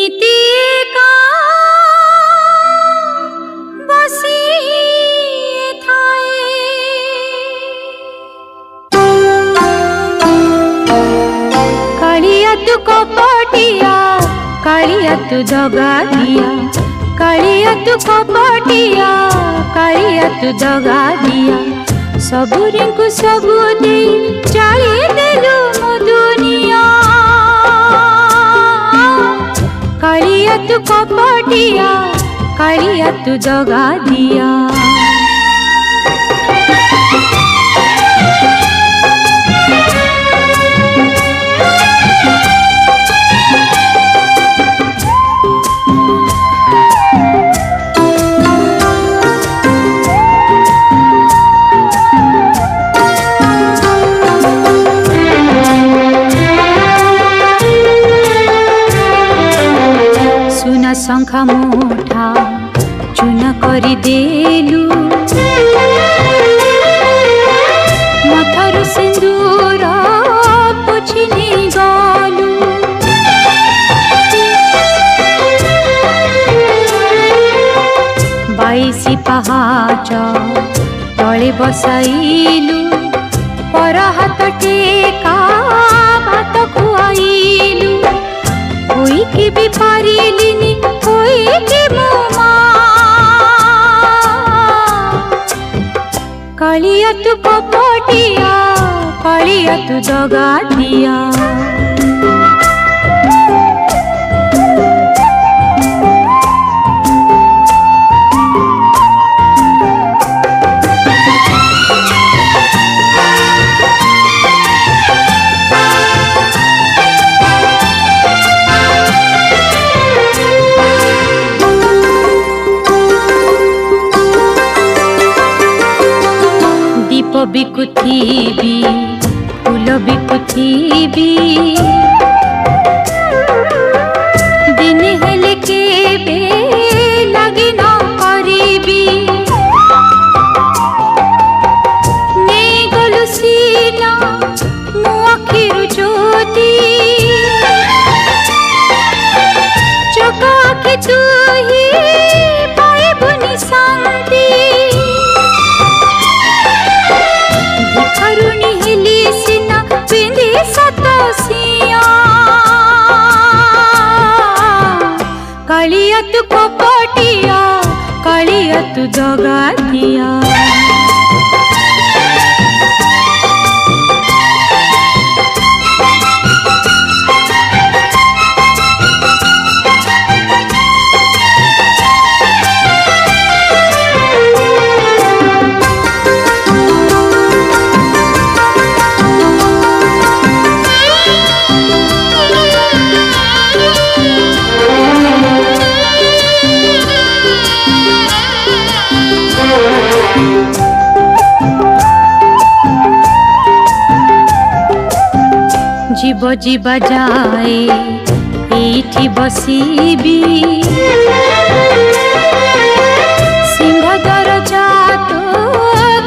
नीति का बसी थाए कालिया तू कपटिया कालिया तू दगा दिया कालिया तू कपटिया कालिया तू दगा दिया सबुरी को सबू दे जाली देलु मो दुनिया कालिया तू कपटिया कालिया तू दगा दिया शंखा मुठा चूना करी देलु मथरु सिंदूर पोछिनी गलु बाईसी पहाच तले बसाइलु पर हाथ टेका भात खुआइलु कोई के भी पारिलिनी कोई के मोमा कालिया तू कपटिया कालिया तू दगा दिया दीप बिकुथीबी फूल बिकुथीबी दिन हेले केबे लगी न करीबी नहीं गलु सीना मो आखिरु ज्योति चोख आखि तू ही पाइबुनि शांति करुणी हिली सिना पिंदी सतसिया कालिया तू कपटिया कालिया तू दगा दिया जीव जीवा जाए एठी बसीबी सिंहदर जात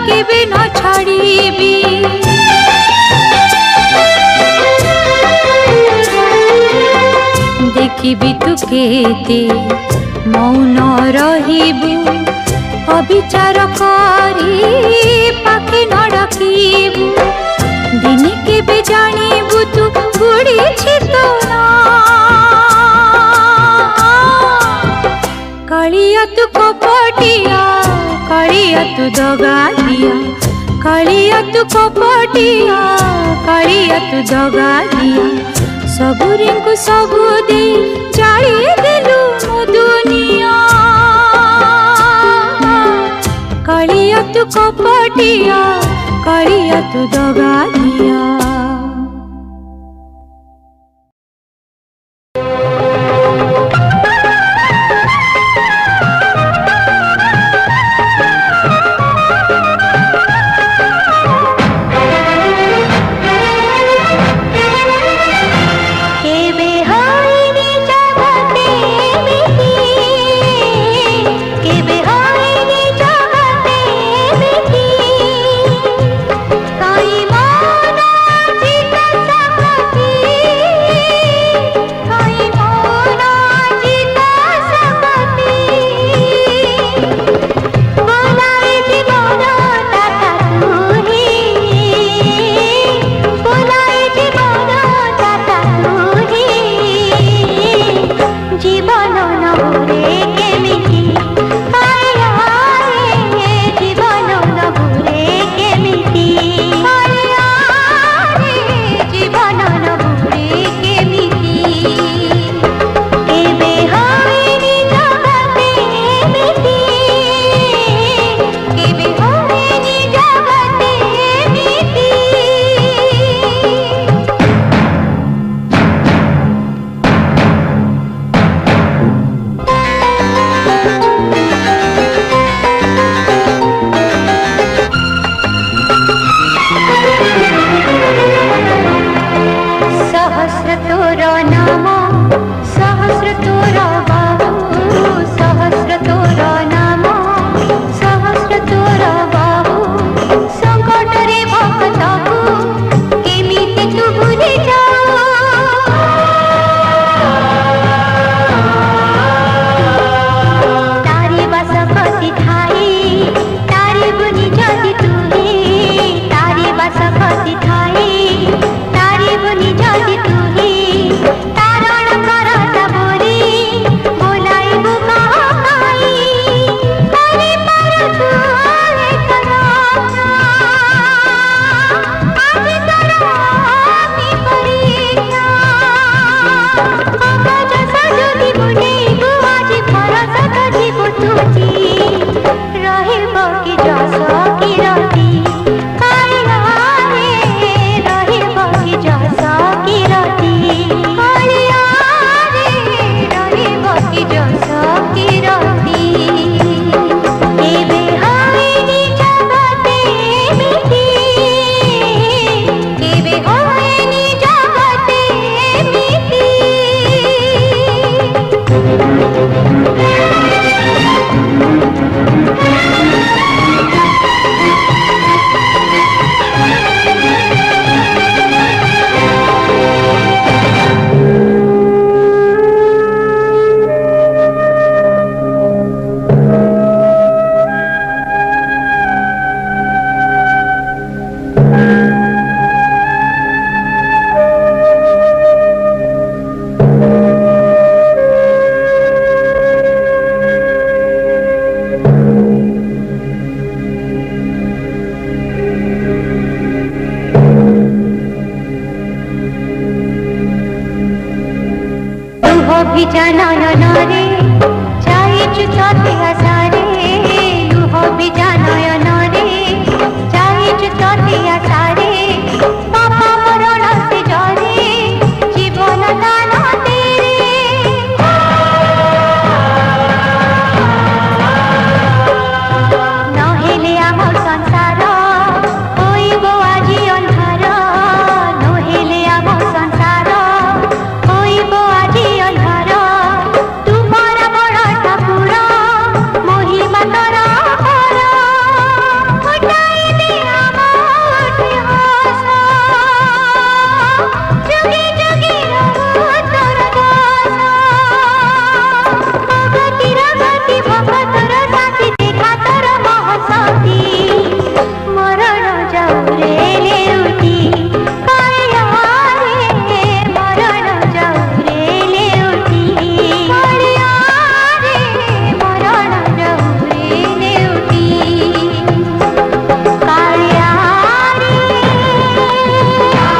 केबे न छाड़ीबी देखिबी तू केते मौन रहिबू अविचार करी पाखे न डाकिबू दिन के भी जानिबू तू बुढ़ी छितना कालिया तू कपटिया कालिया तू दगा दिया कालिया तू कपटिया कालिया तू दगा दिया सबुरी को सबू दे जाली देलु मो दुनिया कालिया तू कपटिया कालिया तू दगा दिया Kai ma तोर बाहु सहस्र तोर नाम सहस्र तोर बाहु संकट रे भक्तकु केमिति तू भूली जाऊ तारी बासपति थाई तारी बुनी जदि तुही तारी बासपति थाई तारी बुनी जदि तुही तारण करता बोरी बोलाई बुका काई तारी पर तू एक राजा आज तोरा मी परीक्षा अगज सजोदी बुने आज भरोसा कजिबु तुझी रहिब कि जस कि रति कालिया रे रहिब कि जस कि रति कालिया रे रहिब कि जस कि रति एबे होइनी जगते मिठी एबे होइनी जगते मिठी विजानयन रे जाइछु तते आशारे लुह विजानयन रे जाइछु तते आशारे पाप मरण से जरे जीवन दान तेरे नहेले आम संसार होइब आजी अन्धार नहेले आम संसार होइब आजी अन्धार तुमर बड़ ठाकुर महिमा तोर अपार उठाइले आम इतिहास जुगे जुगे रहु तोर दास भगतिर गति भगतर साथी देखा तोर महसती मरण जाऊ रे लेउटी कालिया रे मरण जाऊ रे लेउटी कालिया रे मरण जाऊ रे लेउटी कालिया रे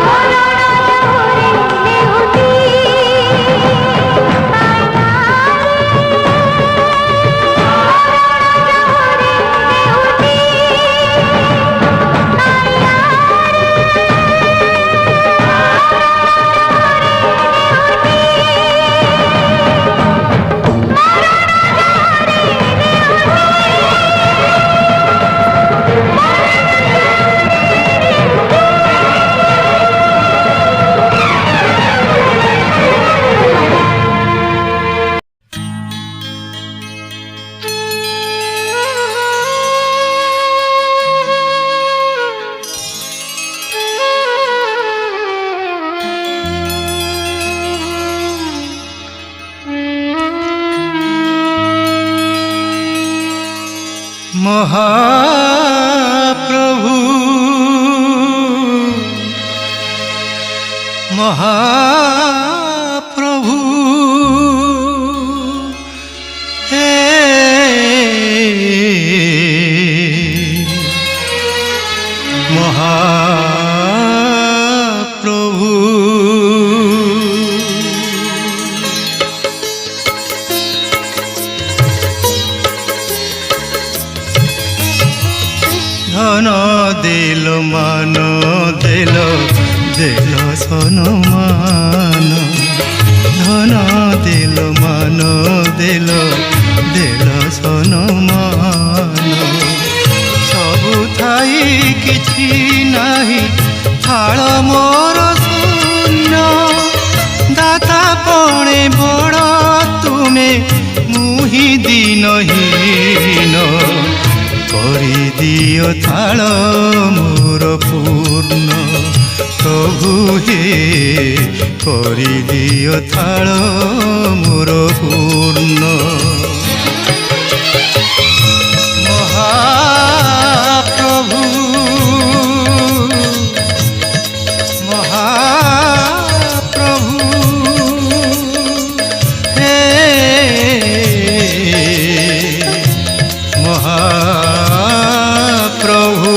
मरण जाऊ रे लेउटी कालिया महाप्रभु महाप्रभु हे महाप्रभु धन दिल मान दिल दिल सम्मान धन दिल मान दिल दिल सम्मान सबु थाई किछि नाही थाल मोर शून्य दाता पणे बड़ तू ଦିନହୀନ କରିଦିଅ ଥାଳ ମୋର ପୂର୍ଣ୍ଣ ପ୍ରଭୁ ହେ କରିଦିଅ ଥାଳ ମୋର ପୂର୍ଣ୍ଣ ମହାପ୍ରଭୁ ମହାପ୍ରଭୁ ହେ ମହାପ୍ରଭୁ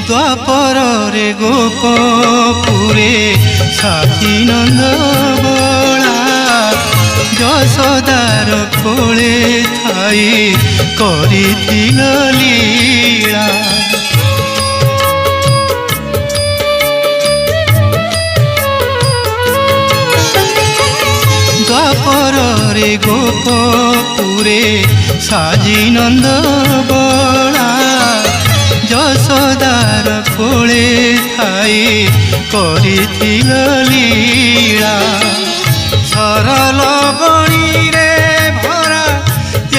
ଦ୍ୱାପରରେ ଗୋପପୁରେ ସାଥୀ ନନ୍ଦ ବଳା ଯଶୋଦାର କୋଳେ ଥାଇ କରିଥିଲ ଲୀଳା ଦ୍ୱାପରରେ ଗୋପପୁରେ ସାଜି ନନ୍ଦ ବଳା ଯଶୋଦାର କୋଳେ ଥାଇ କରିଥିଲ ଲୀଳା ସରଲ ବଣିରେ ଭରା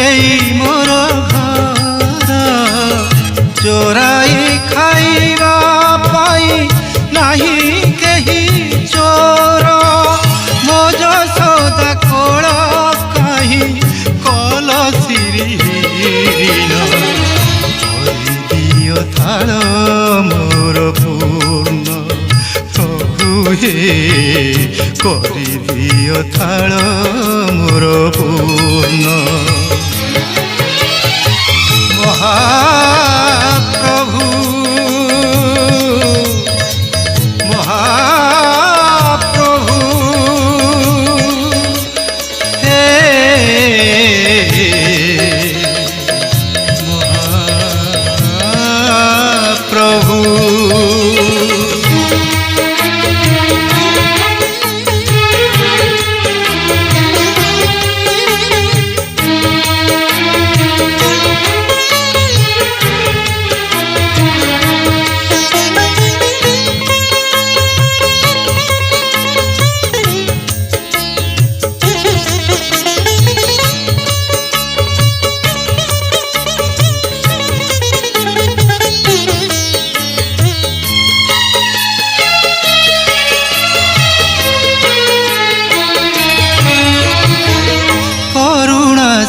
ଏଇ ମୋର ଘର ଚୋରାଇ ଖାଇବା ପାଇଁ ନାହିଁ କେହି ଚୋର ମୋ ଯଶୋଦା କୋଳ କାହିଁ କଲସିରିହୀନ ଥାଳ ମୋର ପୂର୍ଣ୍ଣ ପ୍ରଭୁ ହେ କରିଦିଅ ଥାଳ ମୋର ପୂର୍ଣ୍ଣ ମହାପ୍ରଭୁ ମହାପ୍ରଭୁ ହେ প্রভু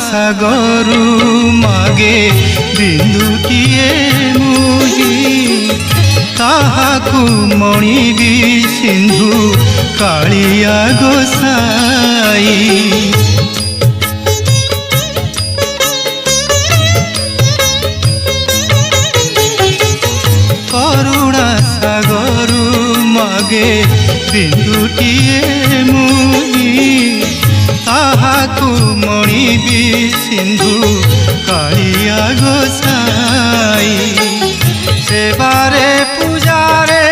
ସାଗରୁ ମାଗେ ବିନ୍ଦୁଟିଏ ମୁହି ତାହାକୁ ମଣିବି ସିନ୍ଧୁ କାଳିଆ ଗୋସାଇ କରୁଣା ସାଗରୁ ମାଗେ ବିନ୍ଦୁଟିଏ ମୁହି ତାହାକୁ ମଣିବି ସିନ୍ଧୁ କାଳିଆ ଗୋସାଇ ସେବାରେ ପୂଜାରେ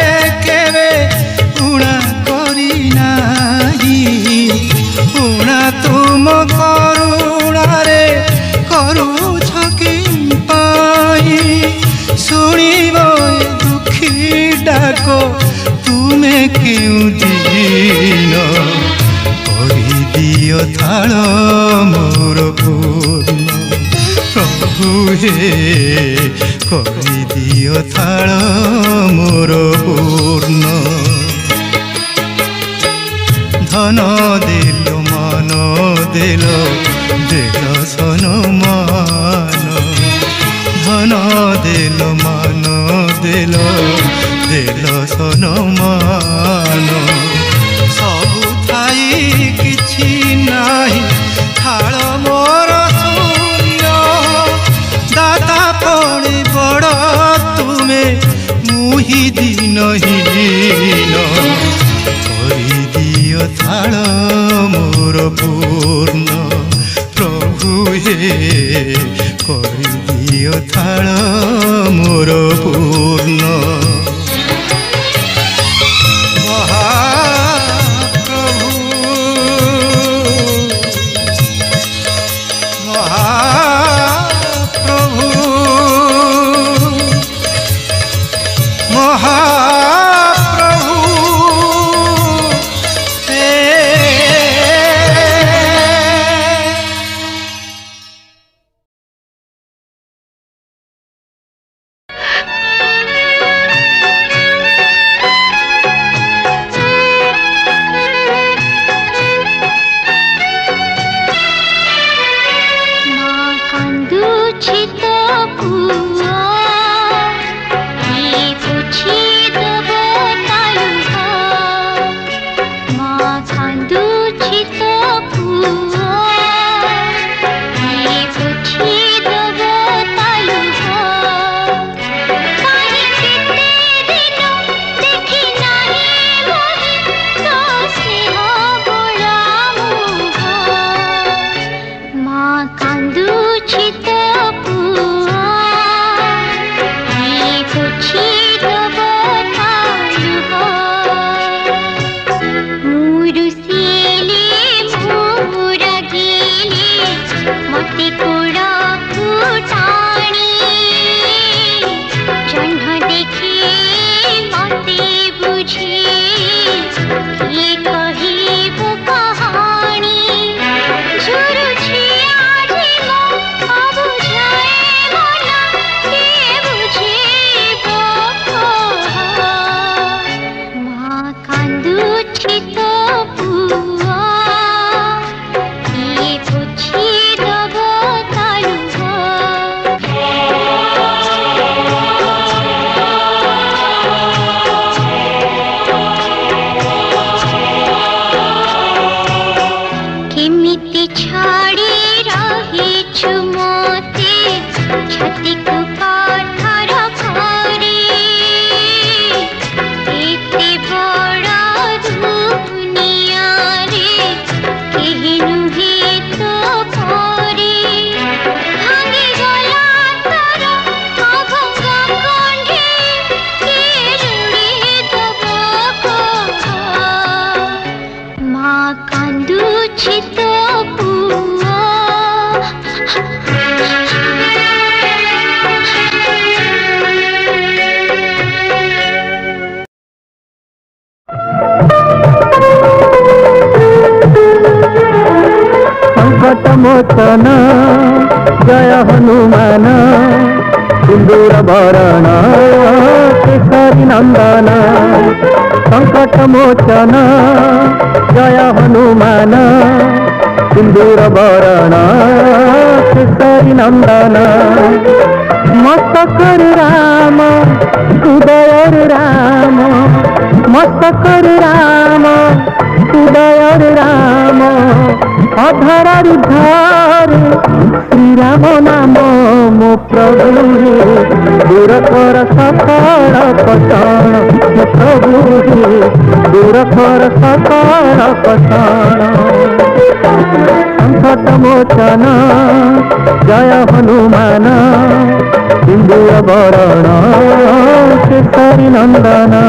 କେବେ ଉଣା କରି ନାହିଁ ଉଣା ତୁମ କରୁଣାରେ କରୁଛ କି ପାଇଁ ଶୁଣିବ ଦୁଃଖୀ ଡାକ ତୁମେ କେଉଁ ଦିନ କରିଦିଅ ଥାଳ ମୋର ପୂର୍ଣ୍ଣ ପ୍ରଭୁ ହେ କରିଦିଅ ଥାଳ ମୋର ପୂର୍ଣ୍ଣ ଧନ ଦେଲ ମାନ ଦେଲ ଦେଲ ସମ୍ମାନ ଧନ ଦେଲ ମାନ ଦେଲ ଦେଲ ସମ୍ମାନ ସବୁ ଥାଇ କିଛି ନାହିଁ ଥାଳ ମୋର ଶୂନ୍ୟ ଦାତା ପଣି ବଡ଼ ତୁମେ ମୁହିଁ ଦିନହୀନ କରିଦିଅ ଥାଳ ମୋର ପୂର୍ଣ୍ଣ ପ୍ରଭୁ କରିଦିଅ ଥାଳ ମୋର ପୂର୍ଣ୍ଣ ମହାପ୍ରଭୁ ମହାପ୍ରଭୁ ମହାପ୍ରଭୁ मोचन जय हनुमान सिंदूर भरण केसरी नंदन संकट मोचन जय हनुमान सिंदूर भरण केसरी नंदन मस्तक राम हृदय राम मस्तक राम हृदय राम अधर धर श्री राम नाम मो प्रभु दूर कर सकल कषण मो प्रभु दूर कर सकल कषण संकट मोचन जय हनुमान सिंदूर भरण केसरी नंदन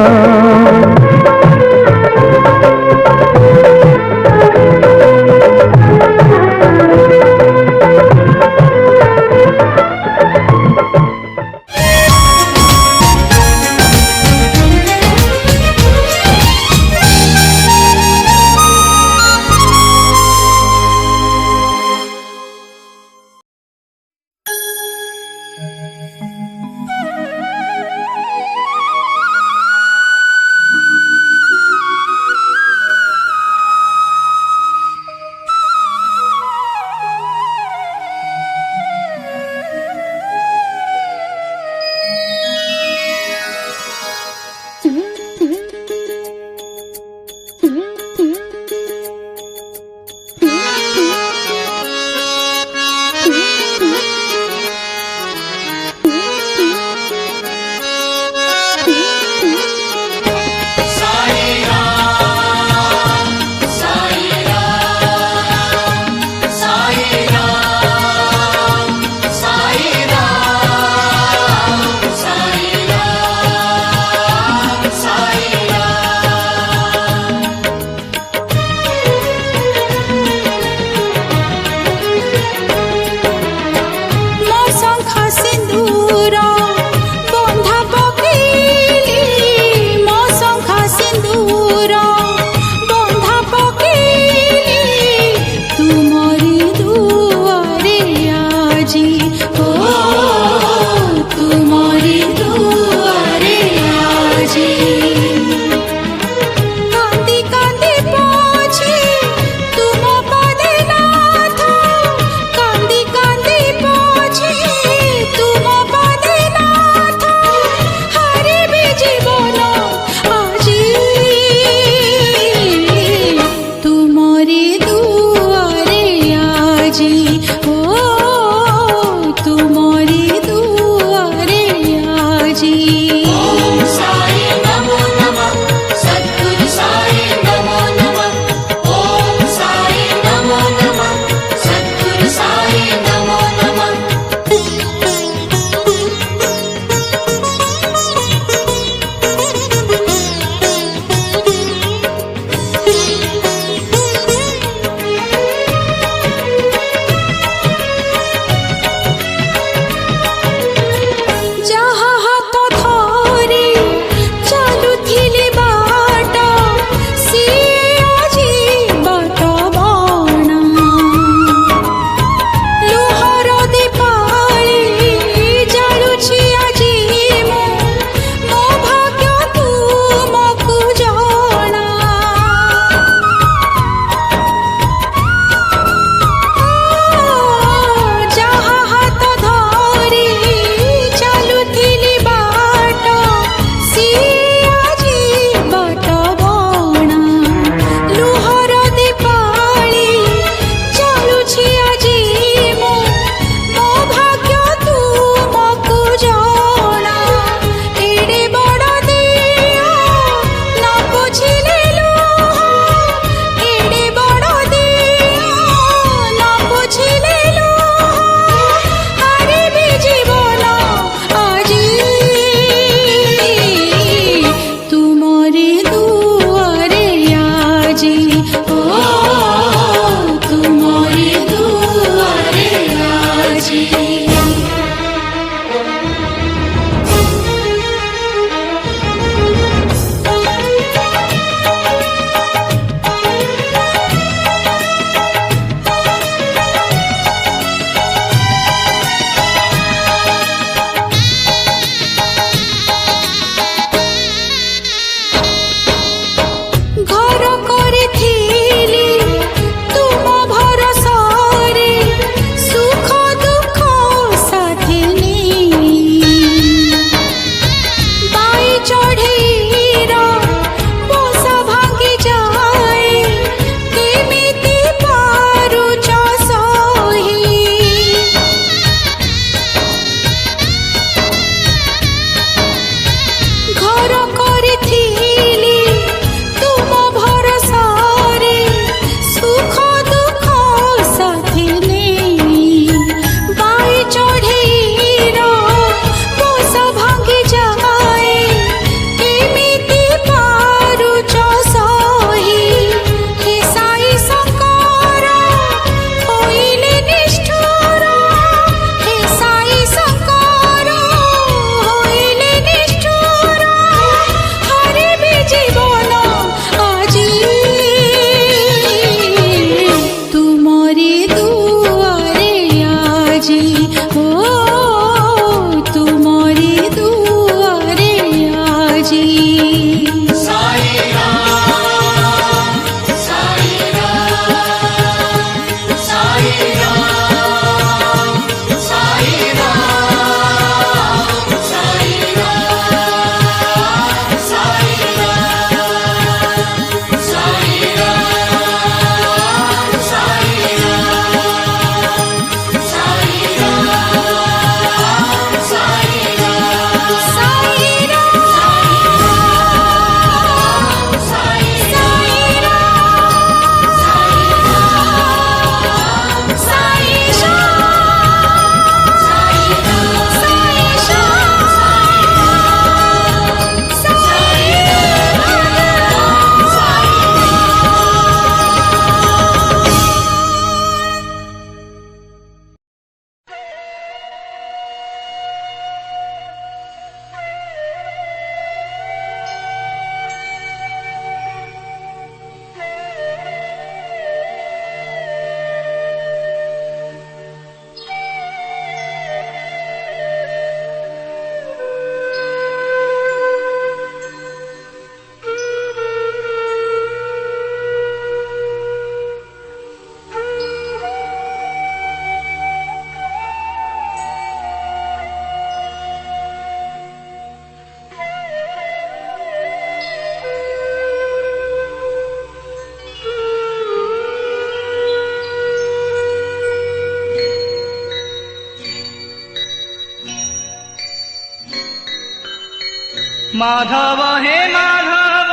माधव हे माधव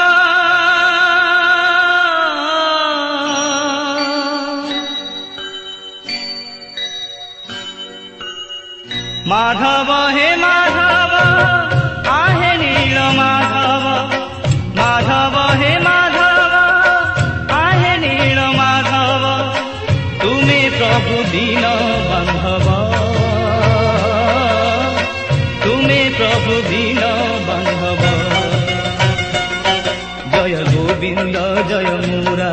माधव हे माधव आहे नील माधव माधव हे माधव आहे नील माधव तुम्हें प्रभु दीन बांधव तुम्हें प्रभु दीन बांधव जय गोविंद जय मुरा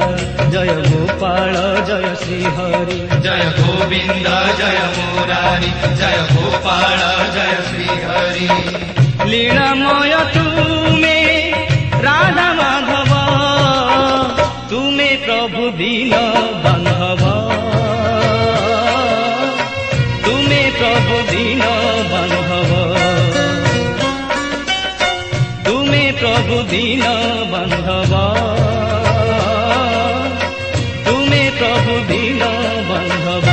जय गोपाल जय श्रीहरि जय गोविंद जय मुरारी जय गोपाल जय श्रीहरि लीलामय तुम्हें राधा माधव तुम्हें प्रभु दीन बांधव तुम्हें प्रभु दीन बांधव तुम्हें प्रभु दीन बांधव तुम्हें प्रभु दीन बांधव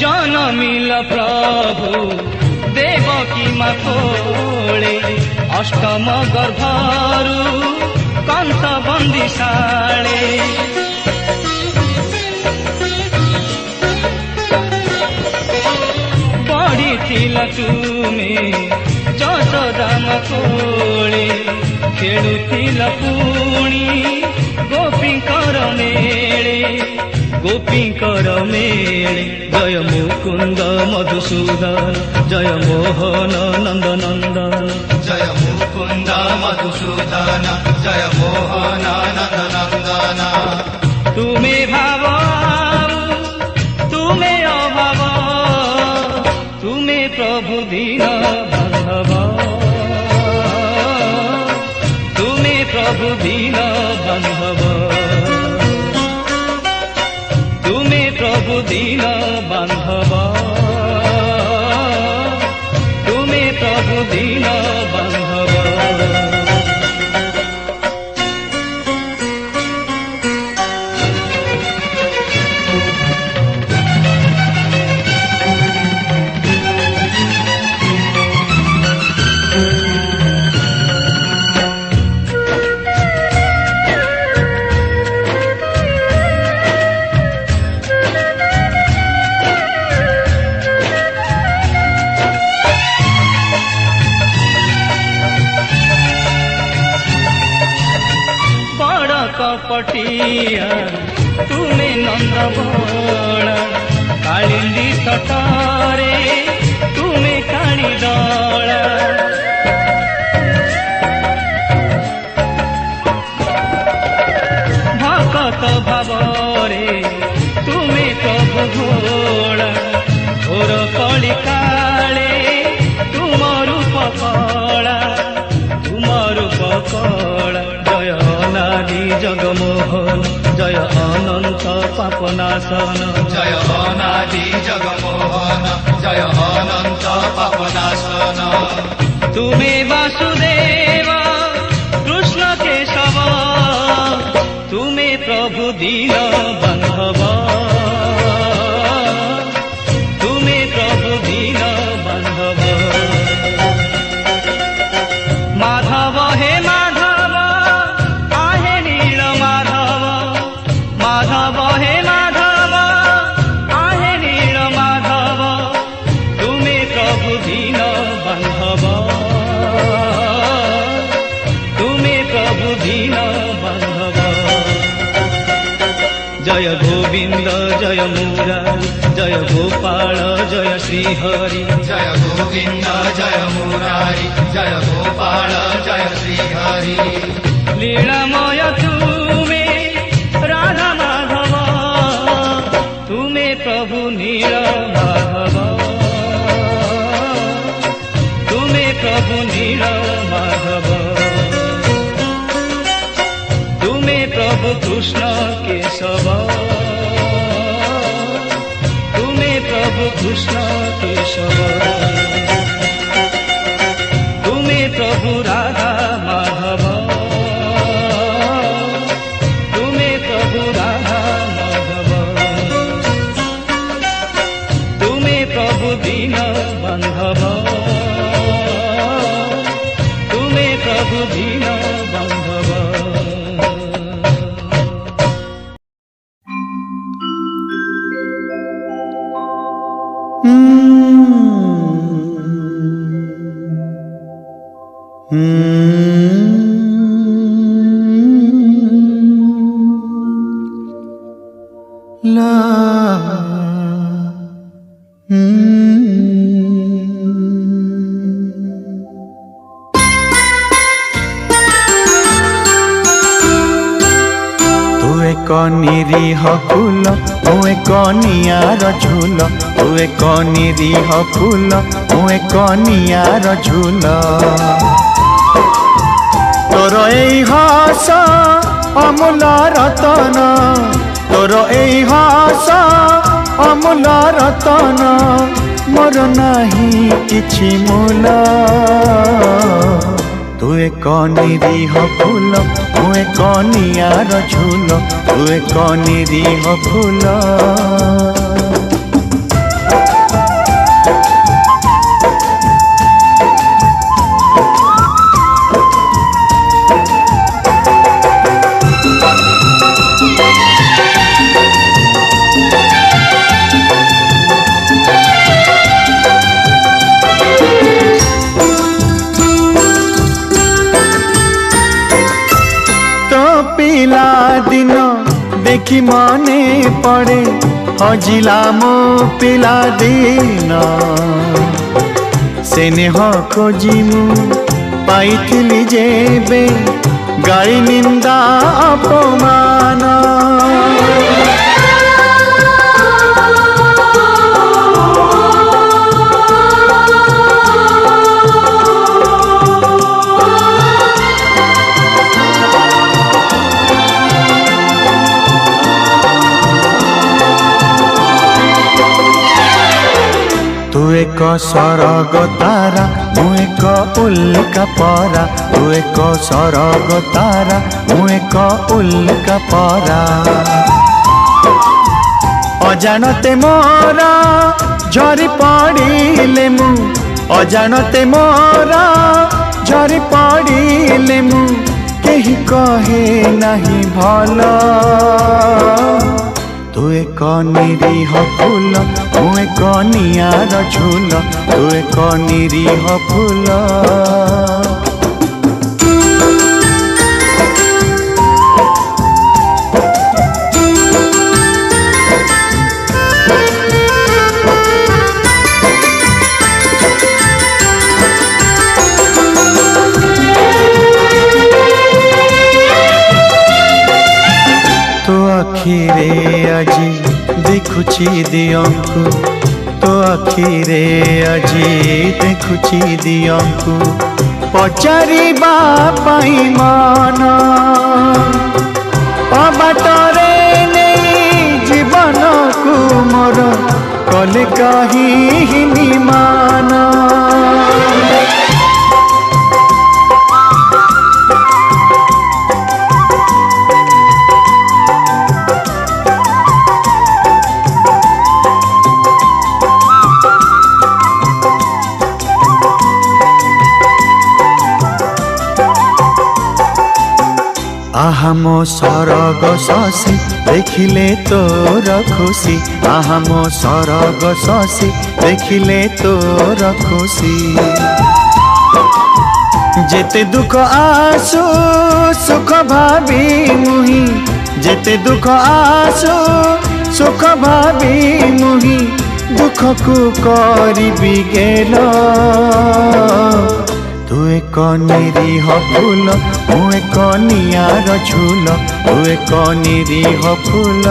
जनमिल प्रभु देवकी माथोळे अष्टम गर्भरु कंस बंदिशाळे पढ़िथिला तुमे जशोदाम कोळे खेलुथिला पुणी गोपींकर मेळे गोपींकर मेळे जय मुकुंद मधुसूदन जय मोहन नंद नंदन जय मुकुंद मधुसूदन जय मोहन नंद नंदन तुम्हें भाव तुम्हें अभाव तुम्हें प्रभु दीन बांधव तुम्हें प्रभु दीन बांधव तुम्हें प्रभु दीन बांधव तुम्हें प्रभु दीन बांधव कपटिया तुम्हें नंद भोला कालिंदी तटरे तुम्हें काणी दला भक्त भावरे तुम्हें प्रभु भोला घोर कली काले तुम रूप कला जय अनादि जगमोहन जय अनंत पापनाशन जय अनादि जगमोहन जय अनंत पापनाशन तुम्हें वासुदेव कृष्ण केशव तुम्हें प्रभु दीन बांधव तुम्हें प्रभु दीन बांधव माधव हे माधव आहे नील माधव माधव हे माधव आहे नील माधव तुम्हें प्रभु दीन बांधव तुम्हें प्रभु दीन बांधव जय गोविंद जय मुरारी जय गोपाल जय श्रीहरि जय गोविंद जय मुरारी जय गोपाल जय श्रीहरि लीलामय तुम्हें राधा माधव কৃষ্ণ কেশব তুমি প্রভু রাধা মাধব তুমি প্রভু রাধা মাধব তুমি প্রভু দীন বান্ধব তুমি প্রভু দীন বান্ধব निरीह फूल मु एक नियार झूल तू एक निरीह फूल मु एक नियार झूल तोर एई हस अमूल रतन तोर एई हस अमूल रतन मोर नाही किछि मूल तू एक निरीह फूल मु एक नियार झूल तू एक निरीह फूल दिन देखी मने पड़े हजिला मो पिला दिन स्नेह खोजी मु पाइथिली जेबे गाली निंदा अपमान तू एक सरग तारा मु एक उल्का परा तू एक सरग तारा मु एक उल्का परा अजानते मोरा झरी पड़िले मु अजानते मोरा झरी पड़िले मु केही कहे नहीं भला तू एक निरीह फूल मु एक नियार झूल तू एक निरीह फूल तो आखिरे आजी देखुची दियंकु तो आखिरे आजी देखुची दियंकु पचारिबा पाई मन अबाटरे नहीं जीवन को मोर कले कहीं निमान आहा मो सरग शशि देखिले तोर खुशी आहा मो सरग शशि देखिले तोर खुशी जेते दुख आसु सुख भावी मुही जेते दुख आसु सुख भावी मुही दुख को करिबी गेलो तू एक निरीह फूल मु एक नियार झूल तू एक निरीह फूल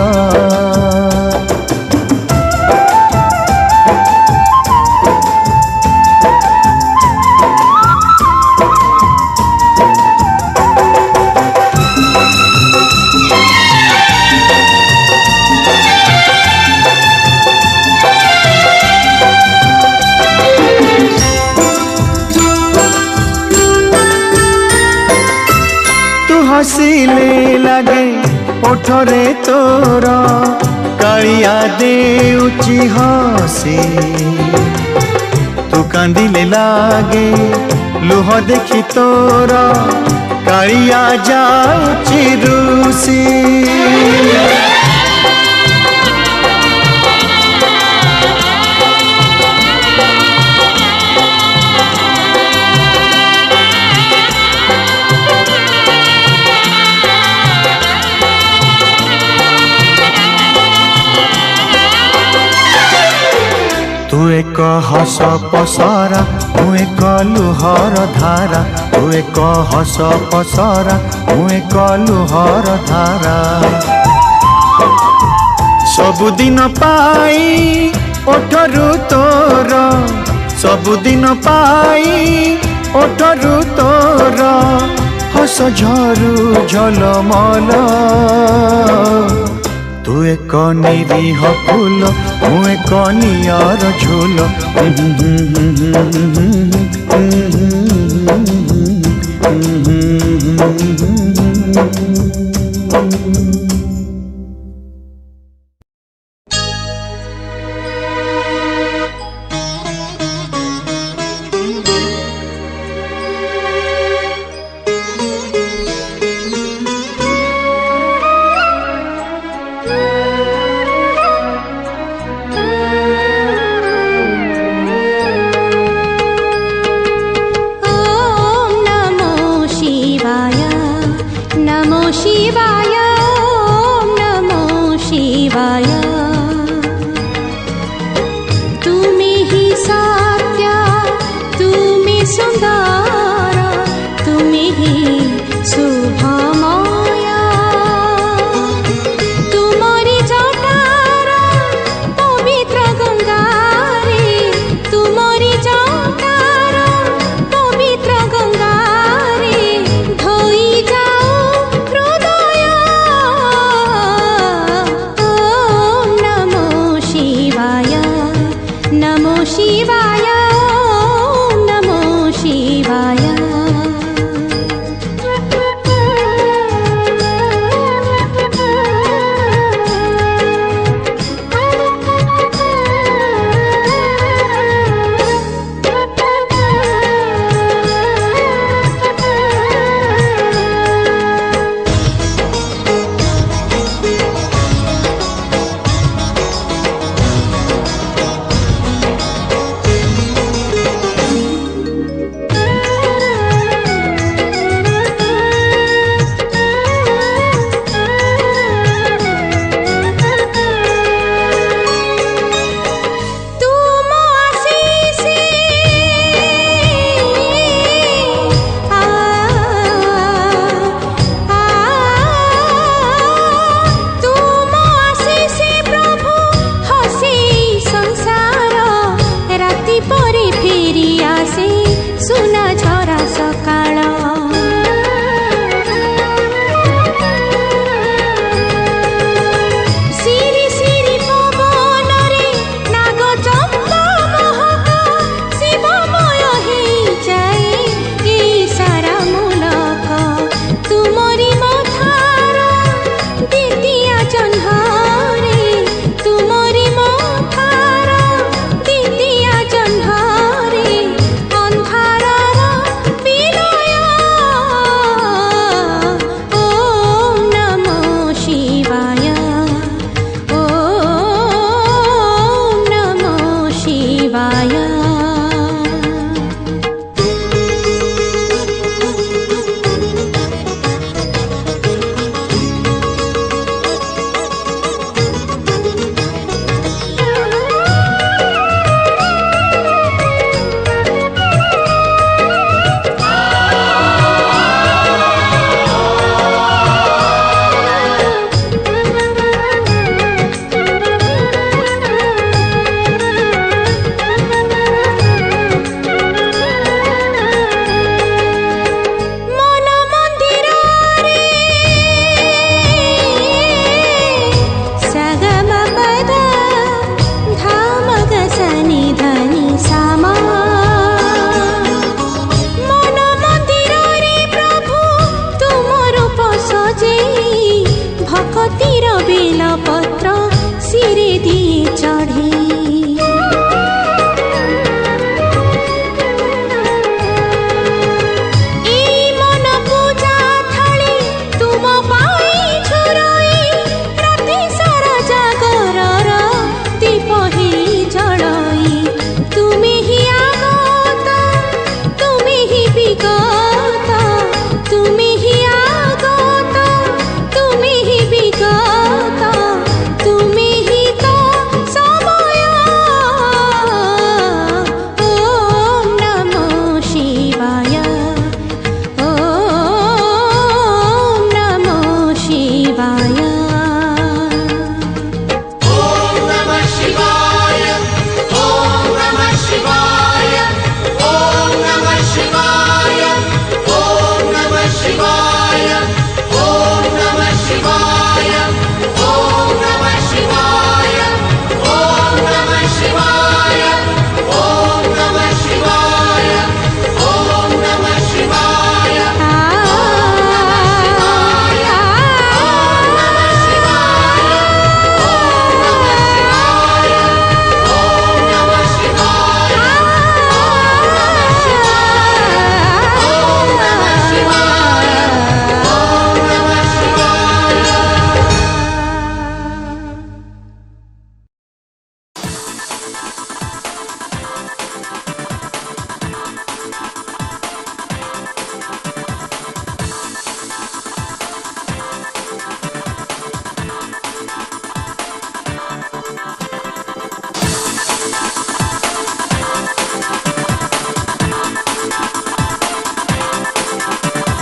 हसिले लगे ओठरे तोर कालिया देउची हसी तू कांदिले लागे लुह देखी तोर कालिया जाउची रुसी तू एक हस पसरा मु एक लुहर धारा तू एक हस पसरा मु एक लुहर धारा सबुदिन पाई ओठरू तोर सबुदिन पाई ओठरू तोर हस झरू झलमल तू एक निरीह फूल मु एक नियर झूल सुंदर तुम्हें ही